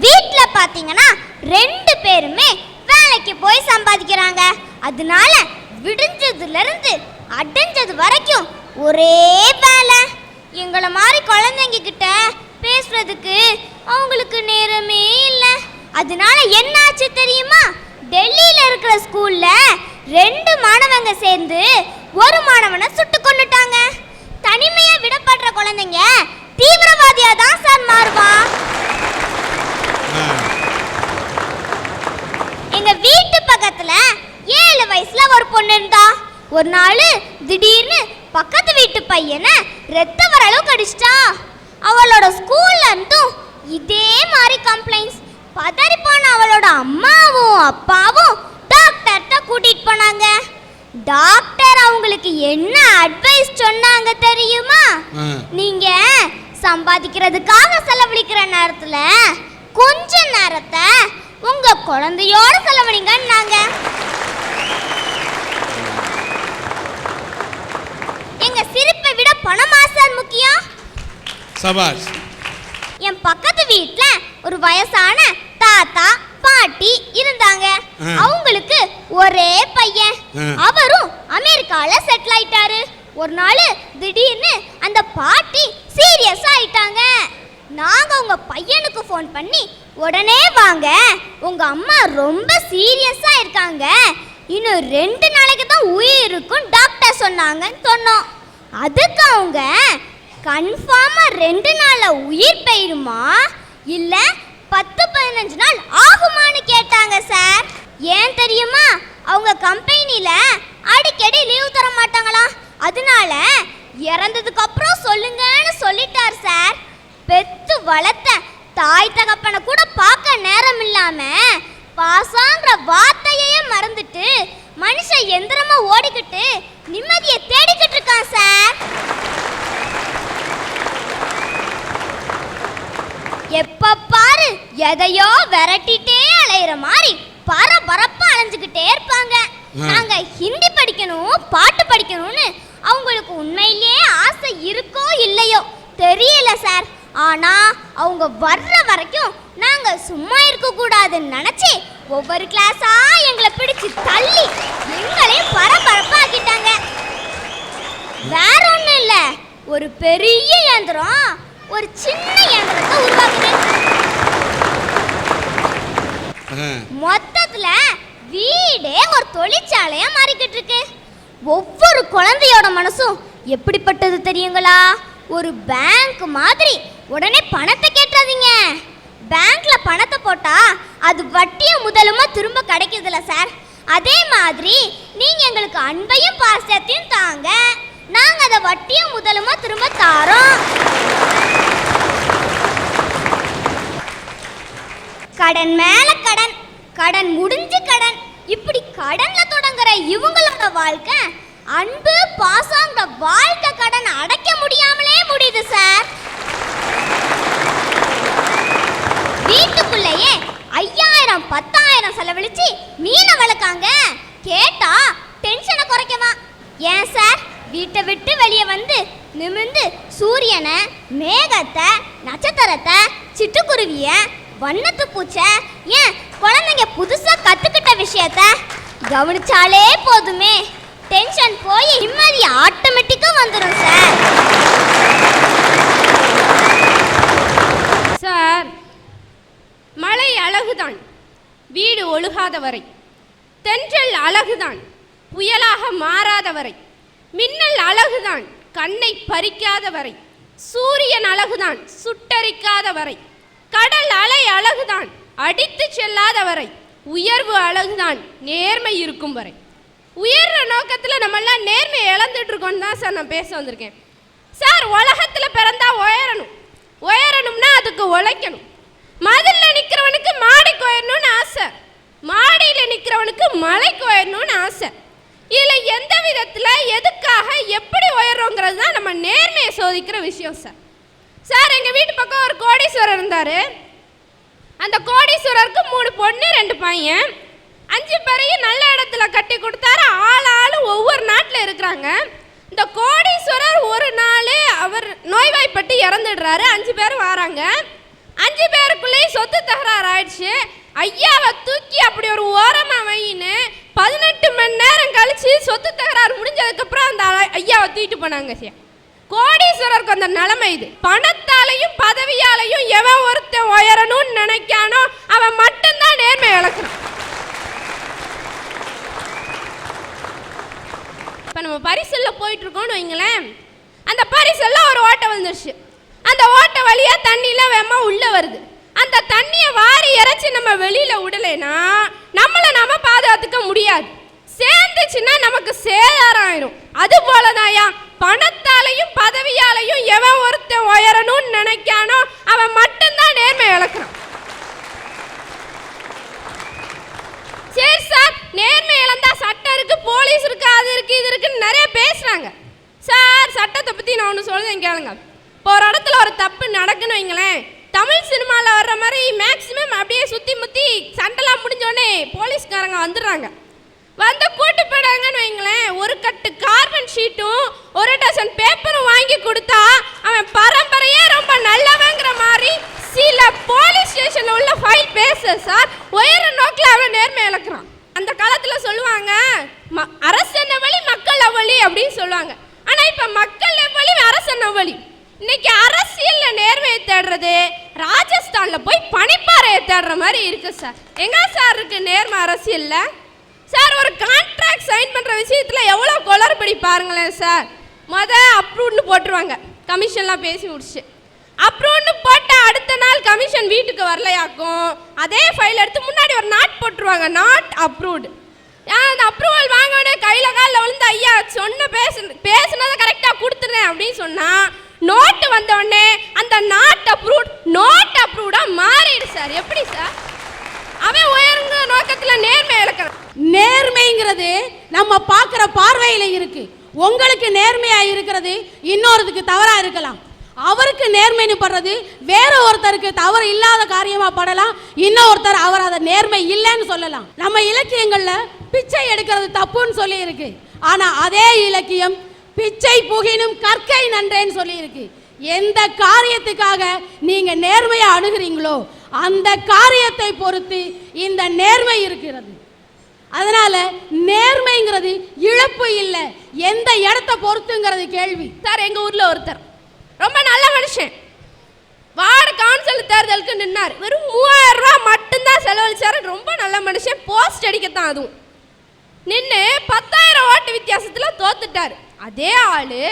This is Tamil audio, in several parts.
வீட்ல பாத்தீங்கன்னா 2 பேருமே வேலைக்கு போய் சம்பாதிக்கிறாங்க. அதனால விடிஞ்சதுல இருந்து அடைஞ்சது வரைக்கும் ஒரே வேலை. எங்களை மாதிரி குழந்தைங்க கிட்ட பேசுறதுக்கு அவங்களுக்கு நேரமே இல்லை. அதனால என்னாச்சு தெரியுமா? டெல்லியில இருக்கிற ஸ்கூல்ல 2 மாணவங்க சேர்ந்து ஒரு மாணவனை சுட்டு கொன்னுட்டாங்க. தனிமையா விடப்படுற குழந்தைங்க தீவிரவாதியா தான் சார் மாறுவான். எங்க வீட்டு பக்கத்துல 7 வயசுல ஒரு பொண்ணு இருந்தா. ஒரு நாள் திடீர்னு பக்கத்து வீட்டு பையனை ரத்த வர அளவுக்கு அடிச்சிட்டா. அவளோட ஸ்கூல்ல இருந்தும் இதே மாதிரி கம்ப்ளைண்ட்ஸ். பதறி போன அவளோட அம்மாவும் அப்பாவும் டாக்டர்கிட்ட கூட்டிட்டு போனாங்க. டாக்டர் அவங்களுக்கு என்ன அட்வைஸ் சொன்னாங்க தெரியுமா? நீங்க சம்பாதிக்கிறதுக்காக செலவழிக்கிற நேரத்துல கொஞ்ச நேரத்தை உங்க குழந்தையோட செலவழிங்கன்னாங்க. எங்க சிரிப்பை விட பணமா சார் முக்கியம்? சபாஷ். என் பக்கத்து வீட்ல ஒரு வயசான தாத்தா பாட்டி இருந்தாங்க. அவங்களுக்கு ஒரே பையன். அவரும் அமெரிக்கால செட்டில் ஆயிட்டாரு. ஒரு நாள் திடீர்னு அந்த பாட்டி சீரியஸ் ஆயிட்டாங்க. நாங்க உங்க பையனுக்கு ஃபோன் பண்ணி உடனே வாங்க, உங்க அம்மா ரொம்ப சீரியஸா இருக்காங்க, இன்னும் 2 நாளைக்கு தான் உயிர் இருக்கும் டாக்டர் சொன்னாங்கன்னு சொன்னோம். அதுக்கு அவங்க கன்ஃபார்மா 2 நாள்ல உயிர் போயிருமா இல்ல 10-15 நாள் ஆகுமான்னு கேட்டாங்க சார். ஏன் தெரியுமா? அவங்க கம்பெனில அடிக்கடி லீவ் தர மாட்டாங்களாம். அதனால இறந்ததுக்கு அப்புறம் சொல்லுங்கன்னு சொல்லிட்டார் சார். பெத்து வளர்த்த தாய் தகப்பனை கூட பார்க்க நேரம் இல்லாம பாசாங்கிற வார்த்தையே மறந்துட்டு மனுஷன் எந்திரமா ஓடிக்கிட்டு நிம்மதியை தேடிக்கிட்டு இருக்கான் சார். எப்ப பாரு எதையோ விரட்டிட்டே அலையிற மாதிரி பரபரப்பா அலைஞ்சுக்கிட்டே இருப்பாங்க. நாங்க ஹிந்தி படிக்கணும் பாட்டு படிக்கணும்னு அவங்களுக்கு உண்மையிலேயே ஆசை இருக்கோ இல்லையோ தெரியல சார். ஆனா அவங்க வர்ற வரைக்கும் நாங்க சும்மா இருக்க கூடாதுன்னு நினைச்சு ஒவ்வொரு கிளாஸா எங்களை பிடிச்சு தள்ளி எங்களையும் பரபரப்பா ஆக்கிட்டாங்க. வேற ஒண்ணும் இல்ல, ஒரு பெரிய இயந்திரம் ஒரு சின்ன இயந்திரத்தை உருவாக்குது. மொத்தத்துல வீடே ஒரு தொழிற்சாலையா மாறிக்கிட்டு இருக்கு. ஒவ்வொரு குழந்தையோட மனசும் எப்படிப்பட்டது தெரியுங்களா? ஒரு பேங்க் மாதிரி. உடனே பணத்தை கேட்டாதீங்க. பேங்க்ல பணத்தை போட்டா அது வட்டியும் முதலுமா திரும்ப கிடைக்குதுல சார். அதே மாதிரி நீங்க எங்களுக்கு அன்பையும் பாசத்தையும் தாங்க, நாங்க அதை வட்டியும் முதலுமா திரும்ப தாரோம். கடன் மேல கடன், கடன் முடிஞ்சு கடன், இப்படி கடன்ல தொடங்குற இவங்களோட வாழ்க்கை அன்பு பாசங்கிற வாழ்க்கை கடன் அடைக்க முடியாமலே முடியுது சார். வீட்டுக்குள்ளேயே 5000-10,000 செலவழிச்சு மீனை வளர்க்காங்க. கேட்டா டென்ஷனை குறைக்கவா? ஏன் சார் வீட்டை விட்டு வெளியே வந்து நிமிர்ந்து சூரியனை, மேகத்தை, நட்சத்திரத்தை, சிட்டுக்குருவிய, வண்ணத்து பூச்சை, ஏன் குழந்தைங்க புதுசா கத்துக்கிட்ட விஷயத்த கவனிச்சாலே போதுமே, டென்ஷன் போய் நிம்மதி ஆட்டோமேட்டிக்கா வந்துடும் சார். சார், மழை அழகுதான் வீடு ஒழுகாத வரை, தென்றல் அழகுதான் புயலாக மாறாத வரை, மின்னல் அழகுதான் கண்ணை பறிக்காத வரை, சூரியன் அழகுதான் சுட்டரிக்காத வரை, கடல் அலை அழகுதான் அடித்து செல்லாத வரை, உயர்வு அழகுதான் நேர்மை இருக்கும் வரை. உயர்ற நோக்கத்தில் நம்மெல்லாம் நேர்மை இழந்துட்டு இருக்கோன்னு தான் சார் நான் பேச வந்திருக்கேன். சார், உலகத்தில் பிறந்தா உயரணும், உயரணும்னா அதுக்கு உழைக்கணும். மதிலில் நிற்கிறவனுக்கு மாடிக்கு உயரணும்னு ஆசை, மாடியில் நிற்கிறவனுக்கு மலைக்கு உயரணும்னு ஆசை. இதில் எந்த விதத்தில் எதுக்காக எப்படி உயர்றோங்கிறது தான் நம்ம நேர்மையை சோதிக்கிற விஷயம் சார். சார், எங்கள் வீட்டு பக்கம் ஒரு கோடீஸ்வரர் இருந்தார். அந்த கோடீஸ்வரருக்கு 3 பொண்ணு 2 பையன், 5 பேரையும் நல்ல இடத்துல கட்டி கொடுத்தாரு. ஆளும் ஒவ்வொரு நாட்டில் இருக்கிறாங்க. இந்த கோடீஸ்வரர் ஒரு நாள் அவர் நோய்வாய்ப்பட்டு இறந்துடுறாரு. 5 பேர் வராங்க. 5 பேருக்குள்ளேயும் சொத்து தகராறு ஐயாவை தூக்கி அப்படி ஒரு ஓரமா வையின்னு 18 மணி நேரம் கழிச்சு சொத்து தகராறு முடிஞ்சதுக்கப்புறம் அந்த ஐயாவை தூக்கிட்டு போனாங்க சார். கோடீஸ்வரருக்கு அந்த நிலைமை இது. பணத்தாலையும் பதவியாலையும் எவன் ஒருத்தன் உயரணும்னு நினைக்கானோ அவன் மட்டும்தான் நேர்மை இழக்கிறான். இப்போ நம்ம பரிசலில் போயிட்டு இருக்கோம்னு வைங்களேன், அந்த பரிசலில் ஒரு ஓட்டை வந்துருச்சு. அந்த ஓட்டை வழியாக தண்ணியில் வேமா உள்ளே வருது. அந்த தண்ணியை வாரி இறைச்சி நம்ம வெளியில் விடலைன்னா நம்மளை நம்ம பாதுகாத்துக்க முடியாது. சேர்ந்துச்சுன்னா நமக்கு சேதாரம் ஆயிரும். அது போலதாயா பணத்தாலையும் பதவியாலையும் எவன் ஒருத்தன் உயரணும்னு நினைக்கானோ அவன் மட்டும்தான் நேர்மை இழக்கிறான். சரி சார், நேர்மை இழந்தா சட்டம் இருக்கு, போலீஸ் இருக்கு, அது இருக்கு, இது இருக்குன்னு நிறைய பேசுறாங்க சார். சட்டத்தை பத்தி நான் ஒன்று சொல்றேன் கேளுங்க. இப்போ ஒரு இடத்துல ஒரு தப்பு நடக்குன்னு வைங்களேன், தமிழ் சினிமாவில் வர்ற மாதிரி மேக்சிமம் அப்படியே சுற்றி முற்றி சண்டைலாம் முடிஞ்சோடனே போலீஸ்காரங்க வந்துடுறாங்க. வந்து கூட்டு போயிடாங்கன்னு வைங்களேன், ஒரு கட்டு கார்பன் ஷீட்டும் ஒரு டசன் பேப்பரும் வாங்கி கொடுத்தா அவன் பரம்பரையே ரொம்ப நல்லவங்கிற மாதிரி சில போலீஸ் ஸ்டேஷனில் உள்ள ஃபைல் பேச சார் உயர நோக்கில் அவன் நேர்மை இழக்கிறான். அந்த காலத்தில் சொல்லுவாங்க அரசன் வழி மக்கள் அவ்வளி அப்படின்னு சொல்லுவாங்க. ஆனால் இப்போ மக்கள் எவ்வளி அரசன் அவ்வளி. இன்னைக்கு அரசியல்ல நேர்மையை தேடுறது ராஜஸ்தான்ல போய் பனிப்பாறையை தேடுற மாதிரி இருக்கு சார். எங்க சார் இருக்கு நேர்மை அரசியல்ல? சார் ஒரு கான்ட்ராக்ட் சைன் பண்ற விஷயத்துல எவ்வளவு குளறுபடி பாருங்களேன் சார். அப்ரூவ்னு போட்டுருவாங்க, கமிஷன்லாம் பேசி முடிச்சு. அப்ரூவ்னு போட்ட அடுத்த நாள் கமிஷன் வீட்டுக்கு வரலையாக்கும். அதே ஃபைல் எடுத்து முன்னாடி ஒரு நாட் போட்டுருவாங்க, நாட் அப்ரூவ்டு. அந்த அப்ரூவல் வாங்கினே கையில காலில் விழுந்து ஐயா சொன்ன பேசுனதை கரெக்டாக கொடுத்துருந்தேன் அப்படின்னு சொன்னா நோட்டு வந்த உடனே அந்த நாட் அப்ரூவ்டா மாறிடு சார். எப்படி சார்? அவன் உயர்ந்த நோக்கத்தில் நேர்மை இழக்கிறான். நேர்மைங்கிறது நம்ம பார்க்குற பார்வையில் இருக்கு. உங்களுக்கு நேர்மையா இருக்கிறது இன்னொருத்துக்கு தவறா இருக்கலாம். அவருக்கு நேர்மைன்னு படுறது வேற ஒருத்தருக்கு தவறு இல்லாத காரியமா படலாம். இன்னொருத்தர் அவர் அதை நேர்மை இல்லைன்னு சொல்லலாம். நம்ம இலக்கியங்கள்ல பிச்சை எடுக்கிறது தப்புன்னு சொல்லி இருக்கு. ஆனா அதே இலக்கியம் பிச்சை புகினும் கற்கை நன்றேன்னு சொல்லி இருக்கு. எந்த காரியத்துக்காக நீங்க நேர்மையா அணுகிறீங்களோ அந்த காரியத்தை பொறுத்து இந்த நேர்மை இருக்கிறது. அதனால நேர்மைங்கிறது இழப்பு இல்லை, எந்த இடத்தை பொறுத்துங்கிறது கேள்வி. சார், எங்க ஊர்ல ஒருத்தர் ரொம்ப நல்ல மனுஷன் வார்டு கவுன்சில் தேர்தலுக்கு நின்னார். வெறும் 3000 ரூபாய் மட்டும்தான் செலவழிச்சாரு. ரொம்ப நல்ல மனுஷன், போஸ்ட் அடிக்கத்தான். அதுவும் நின்று 10,000 ஓட்டு வித்தியாசத்தில் தோத்துட்டார். அதே ஆளு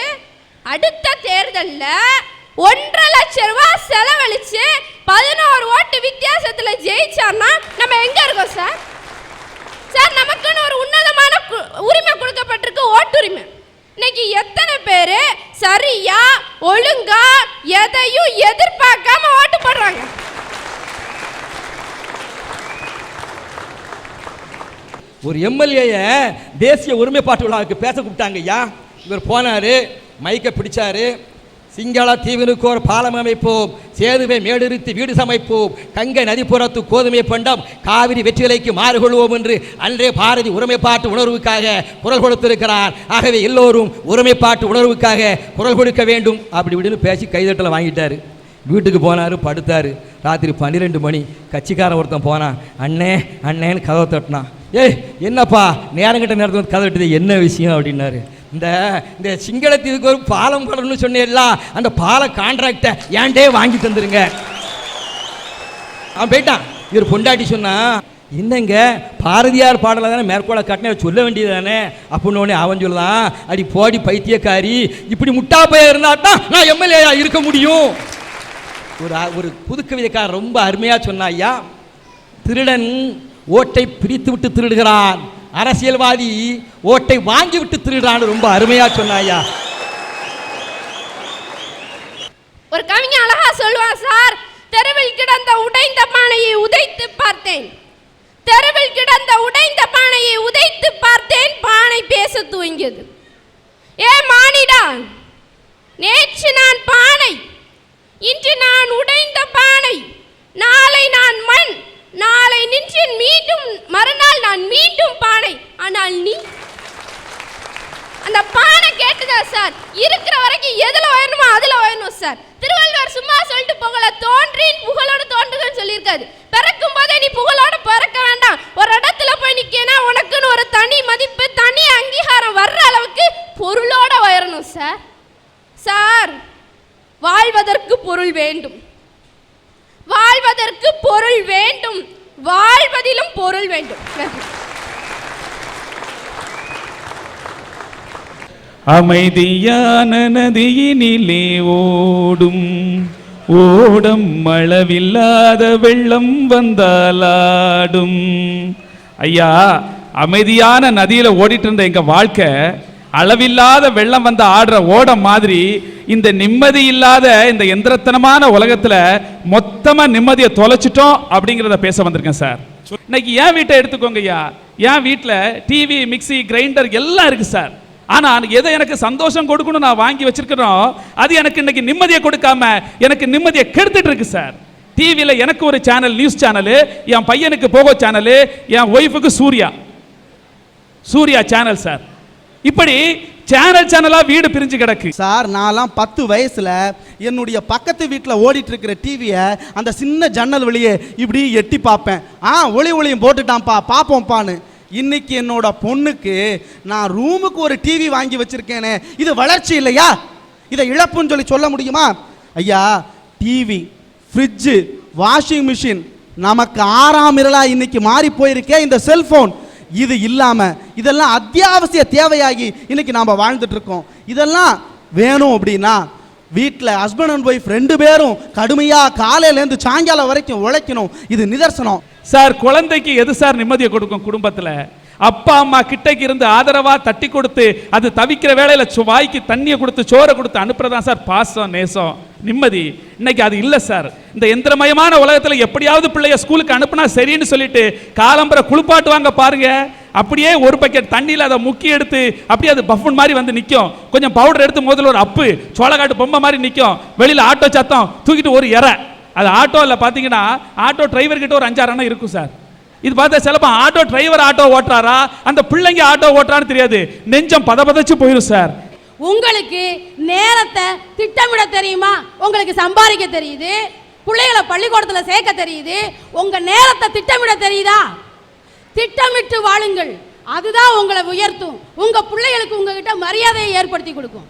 அடுத்த தேர்தலில் 1.5 லட்சம் ரூபாய் செலவழிச்சு 11 ஓட்டு வித்தியாசத்தில் ஜெயிச்சார்னா நம்ம எங்க இருக்கோம் சார்? சார், நமக்குன்னு ஒரு உன்னதமான உரிமை கொடுக்கப்பட்டிருக்கு, ஓட்டுரிமை. இன்னைக்கு எத்தனை பேர் சரியா ஒழுங்கா எதையும் எதிர்பார்க்காம ஓட்டு போடுறாங்க? ஒரு எம்எல்ஏ தேசிய ஒருமைப்பாட்டு விழாவுக்கு பேச கூப்பிட்டாங்க ஐயா. இவர் போனார், மைக்கை பிடிச்சாரு. சிங்கள தீவினுக்கு ஒரு பாலம் அமைப்போம், சேதுவை மேடிருத்தி வீடு சமைப்போம், கங்கை நதிப்புறத்து கோதுமை பண்டம், காவிரி வெற்றிலைக்கு மாறுகொள்வோம் என்று அன்றே பாரதி ஒருமைப்பாட்டு உணர்வுக்காக குரல் கொடுத்திருக்கிறார். ஆகவே எல்லோரும் ஒருமைப்பாட்டு உணர்வுக்காக குரல் கொடுக்க வேண்டும் அப்படி இப்படின்னு பேசி கைதட்டலை வாங்கிட்டார். வீட்டுக்கு போனார், படுத்தார். ராத்திரி 12 மணி கட்சிக்காரன் ஒருத்தன் போனான். அண்ணே அண்ணேன்னு கதவை தட்டினான். ஏய் என்னப்பா நேரங்கிட்ட நேரத்தில் வந்து கதை தட்டுது, என்ன விஷயம் அப்படின்னாரு. இந்த சிங்களத்துக்கு ஒரு பாலம் போடணும்னு சொன்னேன்ல, அந்த பால கான்ட்ராக்டை ஏன்டே வாங்கி தந்துருங்க. அவன் போயிட்டான். இவர் பொண்டாட்டி சொன்னா, என்னங்க பாரதியார் பாடலை தானே மேற்கோளை காட்டின சொல்ல வேண்டியது தானே அப்படின்னு. அவன் சொல்லலாம், அடி போடி பைத்தியக்காரி, இப்படி முட்டா போய் இருந்தா தான் நான் எம்எல்ஏ இருக்க முடியும். ஒரு புதுக்கவிதைக்காரர் ரொம்ப அருமையாக சொன்னா, ஐயா திருடன் ஓட்டை பிரித்து விட்டு திருடுகிறான், அரசியல்வாதி ஓட்டை வாங்கி விட்டு திருடுறான்னு ரொம்ப அருமையா சொன்னாயா. ஒரு கவிஞன் அழகா சொல்லுவான் சார், தெருவில் கிடந்த உடைந்த பானையை உதைத்து பார்த்தேன், தெருவில் கிடந்த உடைந்த பானையை உதைத்து பார்த்தேன், பானை பேச துவங்கியது. ஏ மானிடா, நேற்று நான் பானை, இன்று நான் உடைந்த பானை, நாளை நான் மண், நாளை நின்று மீண்டும் மறுநாள் நான் மீண்டும் பானை. ஆனால் நீ அந்த பானை கேட்டுதா சார்? இருக்கிற வரைக்கும் எதுல உயரணுமோ அதுல உயரணும் சார். திருவள்ளுவர் சும்மா சொல்லிட்டு போகல, தோன்றின் புகழோடு தோன்றுகன்னு சொல்லியிருக்காரு. பிறக்கும் போதே நீ புகழோட சார். சார், வாழ்வதற்கு பொருள் வேண்டும், வாழ்வதற்கு பொருள் வேண்டும், வாழ்வதிலும் பொருள் வேண்டும். அமைதியான நதியினிலே ஓடும் ஓடம் அளவில்லாத வெள்ளம் வந்தாலாடும். ஐயா, அமைதியான நதியில ஓடிட்டு இருந்த எங்க வாழ்க்கை அளவில்லாத வெள்ளம் வந்து ஆடுற ஓடம் மாதிரி இந்த நிம்மதி இல்லாத இந்த எந்திரத்தனமான உலகத்துல மொத்தமா நிம்மதியை தொலைச்சிட்டோம் அப்படிங்கிறத பேச வந்திருக்கேன் சார். இன்னைக்கு என் வீட்டை எடுத்துக்கோங்க ஐயா. என் வீட்டில் டிவி, மிக்சி, கிரைண்டர் எல்லாம் இருக்கு சார். ஆனா எதை எனக்கு சந்தோஷம் கொடுக்கணும் நான் வாங்கி வச்சிருக்கிறோம், அது எனக்கு இன்னைக்கு நிம்மதியை கொடுக்காம எனக்கு நிம்மதியை கெடுத்துட்டு இருக்கு சார். டிவியில் எனக்கு ஒரு சேனல், நியூஸ் சேனலு, என் பையனுக்கு போகோ சேனலு, என் ஒய்ஃபுக்கு சூர்யா சேனல் சார். இப்படி சேனலா வீடு பிரிஞ்சு கிடக்கு சார். நான்லாம் 10 வயசுல என்னுடைய பக்கத்து வீட்டில் ஓடிட்டு இருக்கிற டிவியை அந்த சின்ன ஜன்னல் வழியே இப்படி எட்டி பார்ப்பேன். ஒளியும் போட்டுட்டான்ப்பா, பார்ப்போம்ப்பான்னு. இன்னைக்கு என்னோட பொண்ணுக்கு நான் ரூமுக்கு ஒரு டிவி வாங்கி வச்சிருக்கேனே, இது வளர்ச்சி இல்லையா? இதை இழப்புன்னு சொல்ல முடியுமா? ஐயா, டிவி, ஃப்ரிட்ஜு, வாஷிங் மிஷின் நமக்கு 6ஆம் விரலா இன்னைக்கு மாறி போயிருக்கே இந்த செல்போன். இது இல்லாம இதெல்லாம் அத்தியாவசிய தேவையாகி இன்னைக்கு நாம வாழ்ந்துட்டு இருக்கோம். இதெல்லாம் வேணும் அப்படின்னா வீட்டில் ஹஸ்பண்ட் அண்ட் ஒய்ஃப் 2 பேரும் கடுமையா காலையிலேருந்து சாயங்காலம் வரைக்கும் உழைக்கணும். இது நிதர்சனம் சார். குழந்தைக்கு எது சார் நிம்மதியை கொடுக்கும்? குடும்பத்துல அப்பா அம்மா கிட்டக்கு இருந்து ஆதரவா தட்டி கொடுத்து அது தவிக்கிற வேளையில வாய்க்கு தண்ணியை கொடுத்து சோறை கொடுத்து அனுப்புறதான் சார் பாசம், நேசம், நிம்மதி. இன்னைக்கு அது இல்லை சார். இந்த எந்திரமயமான உலகத்தில் எப்படியாவது பிள்ளைய ஸ்கூலுக்கு அனுப்புனா சரின்னு சொல்லிட்டு காலம்பரை குளிப்பாட்டுவாங்க பாருங்க. அப்படியே ஒரு பக்கெட் தண்ணியில் அதை முக்கி எடுத்து அப்படியே அது பஃபன் மாதிரி வந்து நிற்கும். கொஞ்சம் பவுடர் எடுத்து முதல்ல ஒரு அப்பு சோளக்காட்டு பொம்மை மாதிரி நிற்கும். வெளியில் ஆட்டோ சத்தம், தூக்கிட்டு ஒரு இறை. அது ஆட்டோவில் பார்த்தீங்கன்னா ஆட்டோ டிரைவர் கிட்ட ஒரு 5-6 அண்ணா இருக்கும் சார். இது பார்த்தா சிலப்போ ஆட்டோ டிரைவர் ஆட்டோ ஓட்டுறாரா, அந்த பிள்ளைங்க ஆட்டோ ஓட்டுறான்னு தெரியாது. நெஞ்சம் பதபதச்சு போயிடும் சார். உங்களுக்கு நேரத்தை திட்டமிட தெரியுமா? உங்களுக்கு சம்பாதிக்க தெரியுது, பிள்ளைகளை பள்ளிக்கூடத்தில் சேர்க்க தெரியுது, உங்க நேரத்தை திட்டமிட தெரியுதா? திட்டமிட்டு வாழுங்கள், அதுதான் உங்களை உயர்த்தும். உங்க பிள்ளைகளுக்கு உங்ககிட்ட மரியாதையை ஏற்படுத்தி கொடுக்கும்.